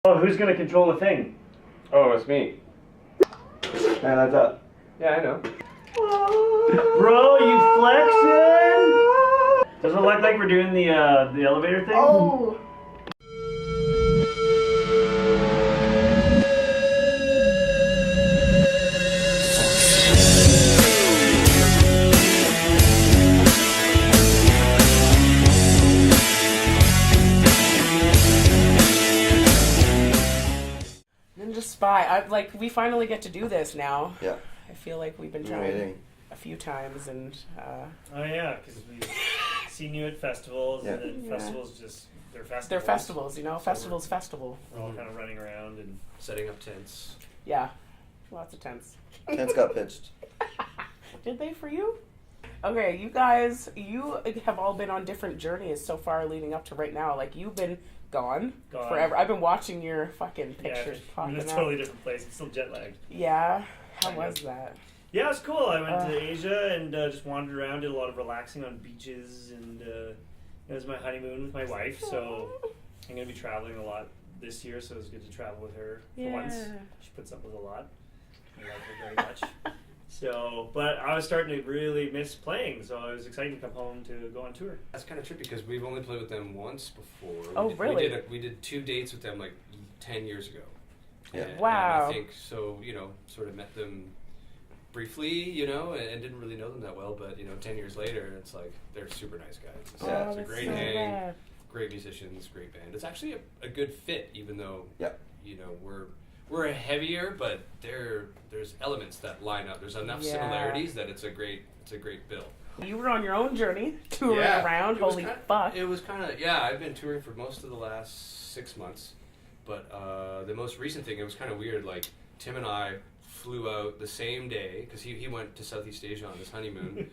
Oh, who's gonna control the thing? Oh, it's me. Man, that's up. Yeah, I know. Bro, you flexing? Does it look like we're doing the elevator thing? Oh! Ninjaspy. We finally get to do this now. Yeah. I feel like we've been trying a few times, and Oh yeah, because we've seen you at festivals, Yeah. and then festivals they're festivals. they're festivals, you know. Festivals, festival. We're all kind of running around and Setting up tents. Yeah, lots of tents. Tents got pitched. Did they for you? Okay, you guys, you have all been on different journeys so far leading up to right now. Like, you've been gone forever. I've been watching your fucking pictures popping in a up. totally different place. I'm still jet lagged. Yeah, how was that? Yeah, it was cool. I went to Asia and just wandered around, did a lot of relaxing on beaches, and it was my honeymoon with my wife, so I'm going to be traveling a lot this year, so it was good to travel with her for once. She puts up with a lot. I like her very much. So, but I was starting to really miss playing, so I was excited to come home to go on tour. That's kind of trippy because we've only played with them once before. Oh, really? We did 2 dates with them like 10 years ago. Yeah. Wow. And I think so. Sort of met them briefly, and didn't really know them that well. But 10 years later, it's like they're super nice guys. It's, Yeah. it's a great hang, great musicians, great band. It's actually a good fit, even though we're a heavier, but there's elements that line up. There's enough similarities that it's a great bill. You were on your own journey, touring around. Holy fuck! It was kind of I've been touring for most of the last 6 months, but the most recent thing, it was kind of weird. Like Tim and I flew out the same day because he went to Southeast Asia on his honeymoon,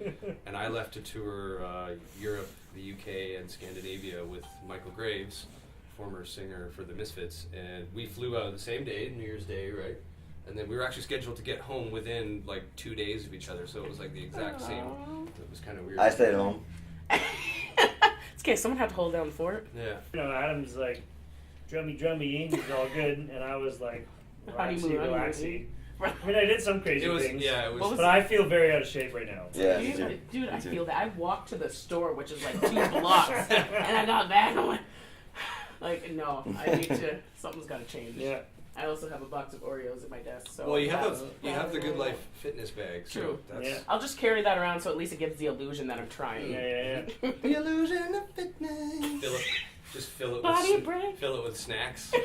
and I left to tour Europe, the UK, and Scandinavia with Michael Graves, former singer for the Misfits, and we flew out the same day, New Year's Day, right? And then we were actually scheduled to get home within like 2 days of each other, so it was like the exact same. It was kind of weird. I stayed home. It's okay, someone had to hold down the fort. Yeah. Adam's like, drummy, he's all good, and I was like, relaxy. I mean, I did some crazy things. Yeah, it was. But I feel very out of shape right now. Yeah, Dude, I feel that. I walked to the store, which is like 2 blocks, and I got back and I went, no, I need to, something's got to change. Yeah. I also have a box of Oreos at my desk. So well, you have the Good Life fitness bag. So True. That's, I'll just carry that around so at least it gives the illusion that I'm trying. Yeah. The illusion of fitness. Fill it with snacks. Hey,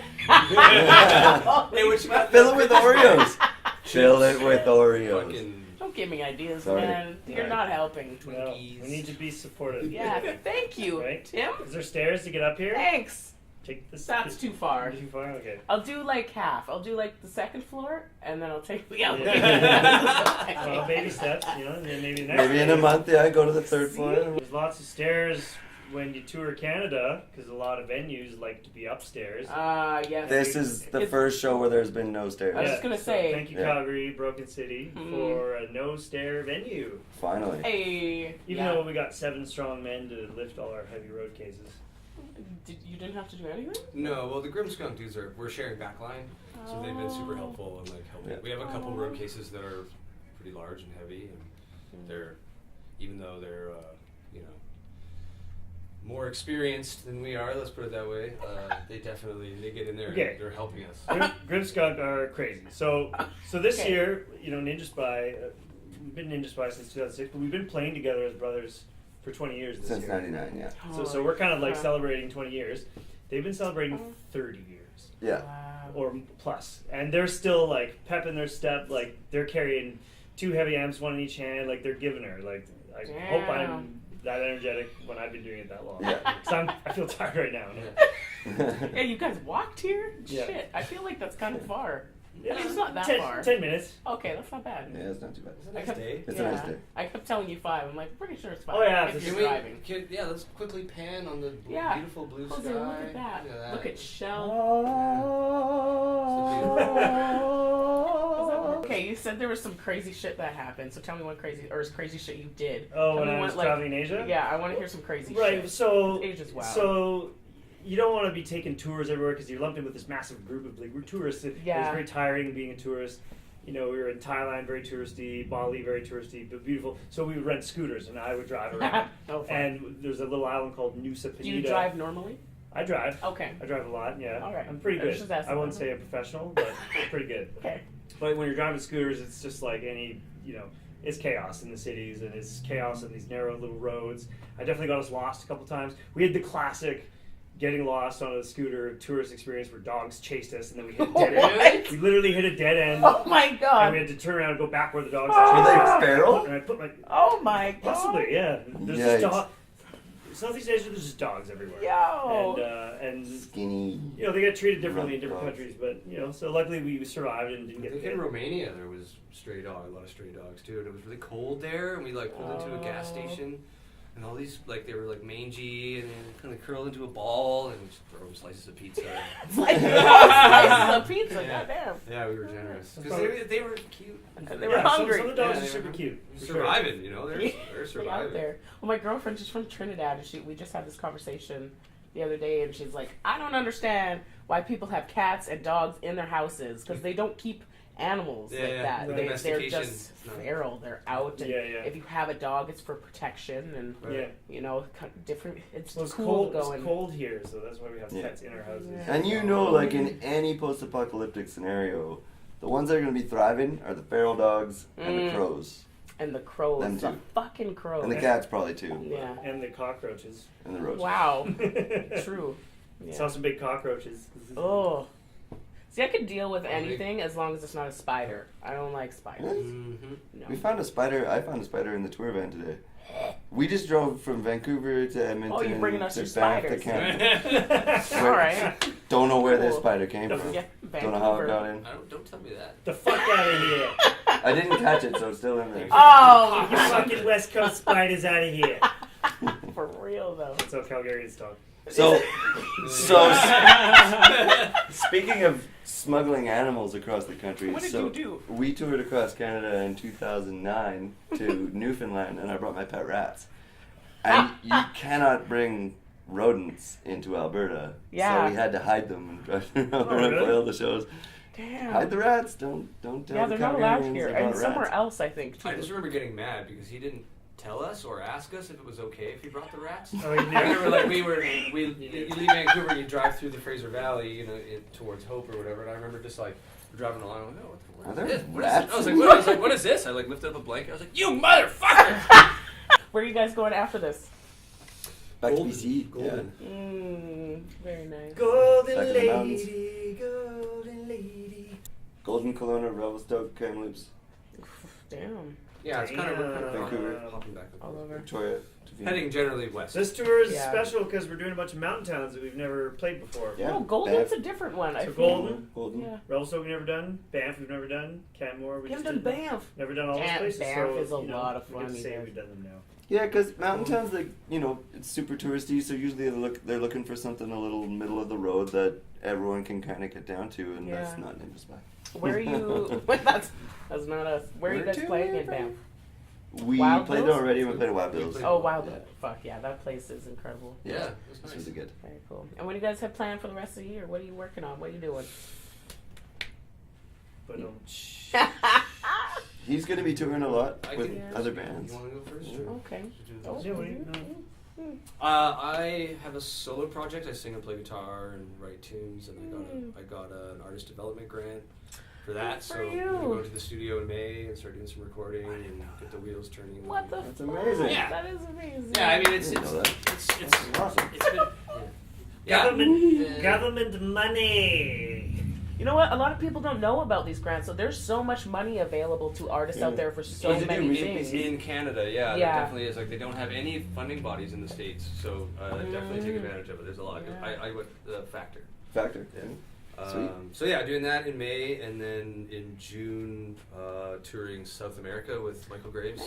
what you got? Fill it with Oreos. Fill it with Oreos. Don't give me ideas, Sorry. man. You're not helping. Well, we need to be supportive. Yeah, thank you, Right? Tim. Is there stairs to get up here? Thanks. Take this. That's too far. Too far? Okay. I'll do like half. I'll do like the second floor, and then I'll take the elevator. Well, baby steps, and then maybe the next. Maybe in a month, go to the 3rd floor. There's lots of stairs when you tour Canada, because a lot of venues like to be upstairs. Yes. This is the first show where there's been no stairs. I was just gonna say. Thank you, Calgary, Broken City, for a no-stair venue. Finally. Hey. Even though we got 7 strong men to lift all our heavy road cases. You didn't have to do anything? No, well, the Grimskunk dudes we're sharing backline, so they've been super helpful and helping. Yeah. We have a couple road cases that are pretty large and heavy, and they're, even though they're more experienced than we are, let's put it that way, they get in there and they're helping us. Grimskunk are crazy. So this year, Ninjaspy, we've been Ninjaspy since 2006, but we've been playing together as brothers for 20 years this Since year. '99, yeah. So we're kind of celebrating 20 years. They've been celebrating 30 years. Yeah. Wow. Or plus. And they're still pep in their step, they're carrying 2 heavy amps, 1 in each hand, they're giving her. I hope I'm that energetic when I've been doing it that long. Yeah. Because I feel tired right now. Yeah, you guys walked here? Yeah. Shit, I feel like that's kind of far. Yeah, I mean, it's not that far. 10 minutes. Okay, that's not bad. Yeah, it's not too bad. It's a nice day. It's a nice day. I kept telling you 5. I'm pretty sure it's 5. Oh, yeah, if Can you're driving. Let's quickly pan on the beautiful blue sky. Look at that. Look at Shell. Okay, you said there was some crazy shit that happened, so tell me what crazy shit you did. Oh, when I was traveling in Asia? Yeah, I want to hear some crazy shit. Right, so... Asia's wild. So, you don't want to be taking tours everywhere because you're lumped in with this massive group of we're tourists. It's very tiring being a tourist. We were in Thailand, very touristy, Bali, very touristy, but beautiful. So we would rent scooters, and I would drive around. And there's a little island called Nusa Penida. Do you drive normally? I drive. Okay. I drive a lot, yeah. All right. I'm pretty good. I wouldn't say I'm professional, but pretty good. Okay. But when you're driving scooters, it's just like any, it's chaos in the cities, and it's chaos in these narrow little roads. I definitely got us lost a couple times. We had the classic getting lost on a scooter tourist experience where dogs chased us, and then we hit a dead end. We literally hit a dead end. Oh my god! And we had to turn around and go back where the dogs Were chased they us. feral? And I put Oh my god! possibly, yeah. There's just Southeast Asia, there's just dogs everywhere. Yo. And skinny. they get treated differently in different countries, but so luckily we survived and didn't get hit. In Romania there was a lot of stray dogs too, and it was really cold there, and we pulled into a gas station. And all these, they were mangy, and then kind of curled into a ball, and just throw slices of pizza. It's like slices of pizza, goddamn. Yeah, we were generous. Because they were cute. They were hungry. Some of the dogs are super cute. Surviving, they're surviving. Out there. Well, my girlfriend, she's from Trinidad, and we just had this conversation the other day, and she's like, I don't understand why people have cats and dogs in their houses, because they don't keep animals that. Right. They're just feral. They're out. And if you have a dog, it's for protection and different. It's cool to go. It's cold here, so that's why we have pets in our houses. Yeah. And in any post-apocalyptic scenario, the ones that are going to be thriving are the feral dogs and the crows. And the crows, the fucking crows, and the cats probably too. Yeah, and the cockroaches and the roaches. Wow, true. Yeah. Saw some big cockroaches. Oh. See, I could deal with anything as long as it's not a spider. I don't like spiders. Mm-hmm. No. We found a spider. I found a spider in the tour van today. We just drove from Vancouver to Edmonton. Oh, you're bringing us your Banff spiders. to Canada. All right. Don't know where this spider came from. Yeah, don't know how it got in. Don't tell me that. The fuck out of here. I didn't catch it, so it's still in there. Oh, you fucking West Coast spiders out of here. For real, though. That's how Calgarians talk. So speaking of smuggling animals across the country, what did you do? We toured across Canada in 2009 to Newfoundland, and I brought my pet rats. And you cannot bring rodents into Alberta, so we had to hide them and drive them around and play all the shows. Damn. Hide the rats. Don't tell the they're not allowed here, and rats. somewhere else, I think too. I just remember getting mad because he didn't tell us or ask us if it was okay if he brought the rats. Oh, I remember you leave Vancouver and you drive through the Fraser Valley, towards Hope or whatever, and I remember just we're driving along, I'm what is this? I was like, what is this? I lifted up a blanket, I was like, you motherfucker! Where are you guys going after this? Back to BC. Golden. Yeah. Very nice. Golden Back in the mountains. lady, golden lady. Golden, Kelowna, Revelstoke, Kamloops, Damn. Yeah, it's kind of Vancouver, hopping back and All forth. over. Victoria. Heading generally west. This tour is Yeah. special because we're doing a bunch of mountain towns that we've never played before. Yeah. Oh, Golden's Banff. a different one. I So feel. Golden, Yeah. Revelstoke we've never done, Banff we've never done, Canmore we You just haven't done did. Banff. Never done all those Banff- places. Banff so, is a lot of we get fun, to say either. we've done them now. Yeah, because mountain towns, it's super touristy, so usually they're looking for something a little middle of the road that everyone can kind of get down to, and that's not Ninjaspy. Where are you? that's not us. Where are you guys playing in Banff? We Wild played Bills? already. We played at Wild Bills. Oh, Wild Bills. Fuck yeah, that place is incredible. Yeah, it was It's nice. really good. Very cool. And what do you guys have planned for the rest of the year? What are you working on? What are you doing? But He's going to be touring a lot with can- other bands. You want to go first? Yeah. Okay. Yeah, what do you- I have a solo project. I sing and play guitar and write tunes, and I got an artist development grant for that. Good for So I'm you. gonna go to the studio in May and start doing some recording and get the wheels turning. What the That's fuck? amazing. Yeah. That is amazing. Yeah, I mean I it's didn't know that. it's Awesome. it's been yeah. Government money. You know what? A lot of people don't know about these grants, so there's so much money available to artists out there for so Easy to many do. things. In Canada, yeah, Yeah. there definitely is. They don't have any funding bodies in the States, so definitely take advantage of it. There's a lot. Yeah. I went Factor. Factor. Yeah. Sweet. So yeah, doing that in May, and then in June, touring South America with Michael Graves.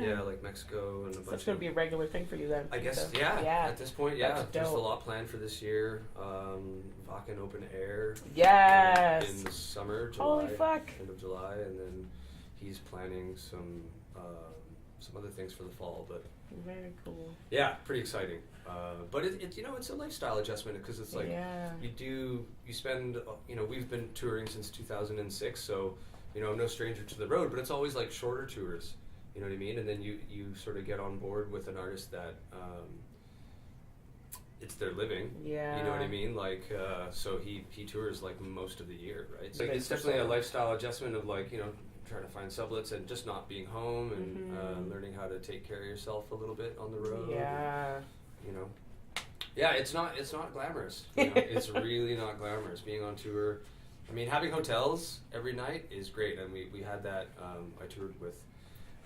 Yeah, like Mexico and a So bunch that's going of. to be a regular thing for you then. I guess So, yeah. At this point, yeah, That's there's a dope. lot planned for this year. Vakken Open Air. Yes. In the summer, July. Holy fuck. End of July, and then he's planning some other things for the fall, but Very cool. Yeah, pretty exciting. But it's a lifestyle adjustment because it's like you spend, we've been touring since 2006, so, I'm no stranger to the road, but it's always like shorter tours, you know what I mean? And then you sort of get on board with an artist that, it's their living, you know what I mean? Like, so he tours like most of the year, right? So it's definitely a lifestyle adjustment of like, trying to find sublets and just not being home and learning how to take care of yourself a little bit on the road. Yeah. Yeah, it's not glamorous. It's really not glamorous being on tour. I mean, having hotels every night is great, and we had that. I toured with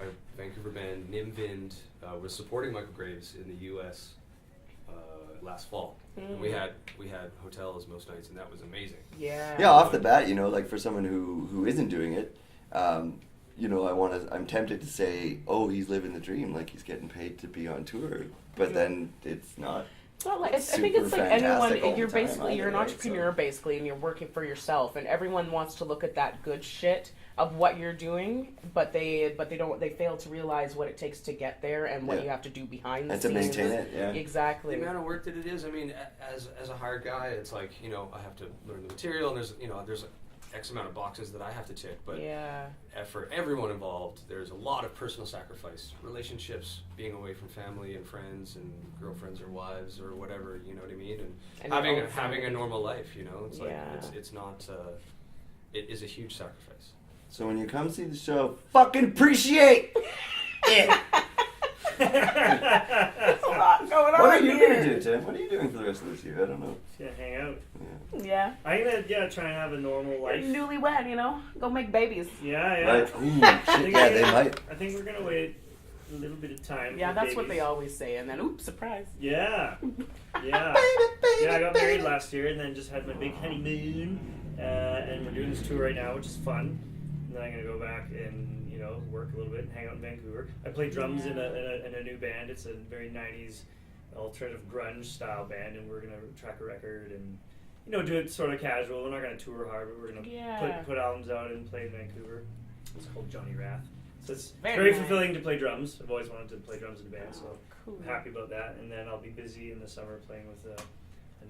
our Vancouver band Nimvind, was supporting Michael Graves in the U.S. Last fall. And we had hotels most nights, and that was amazing. Yeah, off the bat, like for someone who isn't doing it, I'm tempted to say, oh, he's living the dream, like he's getting paid to be on tour, but then it's not. It's not like I think it's like anyone. You're an entrepreneur basically, and you're working for yourself, and everyone wants to look at that good shit of what you're doing, but they fail to realize what it takes to get there and what you have to do behind the scenes. And to maintain it, Exactly. The amount of work that it is, I mean, as a hired guy, it's like, I have to learn the material, and there's X amount of boxes that I have to tick, but for everyone involved, there's a lot of personal sacrifice. Relationships, being away from family and friends and girlfriends or wives or whatever, you know what I mean? And having a normal life, it's like, it's not, it is a huge sacrifice. So when you come see the show, fucking appreciate it! There's a lot going on. What are you going to do, Tim? What are you doing for the rest of this year? I don't know. Just gonna hang out. Yeah. I'm gonna try and have a normal life. You're newlywed, go make babies. Yeah. Right. Ooh, shit, yeah, they might. I think we're gonna wait a little bit of time. Yeah, for that's babies. what they always say, and then oops, surprise. Yeah. Yeah. I got married last year, and then just had my big honeymoon, and we're doing this tour right now, which is fun. And then I'm gonna go back and work a little bit and hang out in Vancouver. I play drums in a new band. It's a very 90s alternative grunge style band, and we're gonna track a record and do it sort of casual. We're not gonna tour hard, but we're gonna put albums out and play in Vancouver. It's called Johnny Wrath. So it's very fulfilling to play drums. I've always wanted to play drums in a band, so I'm happy about that. And then I'll be busy in the summer playing with a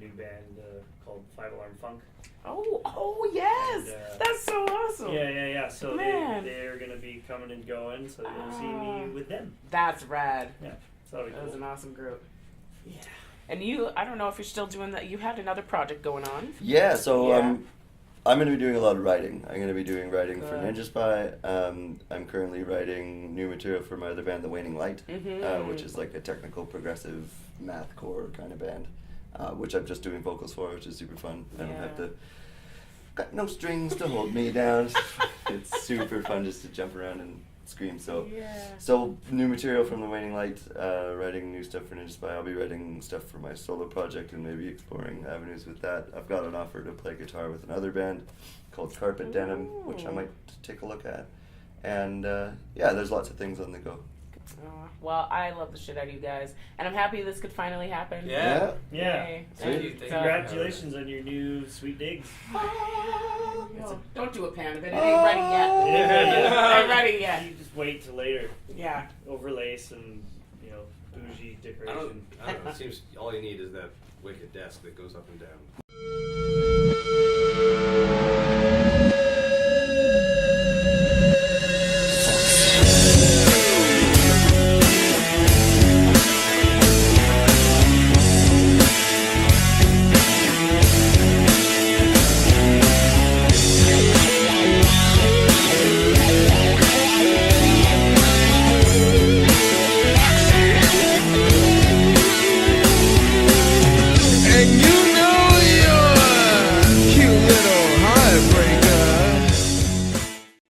new band called 5 Alarm Funk. Oh yes! And, that's so awesome. Yeah. So they're going to be coming and going, so you'll see me with them. That's rad. Yeah, so that'll be cool. That was an awesome group. Yeah. And I don't know if you're still doing that. You had another project going on. Yeah, so I'm going to be doing a lot of writing. I'm going to be doing writing for Ninjaspy. I'm currently writing new material for my other band, The Waning Light, which is like a technical progressive mathcore kind of band. Which I'm just doing vocals for, which is super fun. I don't have to, got no strings to hold me down. It's super fun just to jump around and scream. So new material from The Waning Light, writing new stuff for Ninjaspy. I'll be writing stuff for my solo project and maybe exploring avenues with that. I've got an offer to play guitar with another band called Carpet Denim, which I might take a look at. And there's lots of things on the go. Well, I love the shit out of you guys, and I'm happy this could finally happen. Yeah. Thank you. Congratulations on your new Sweet Digs. Don't do a pan of it. It ain't ready yet. It ain't ready yet. You just wait till later. Yeah. Overlay some, bougie decoration. I don't know. It seems all you need is that wicked desk that goes up and down.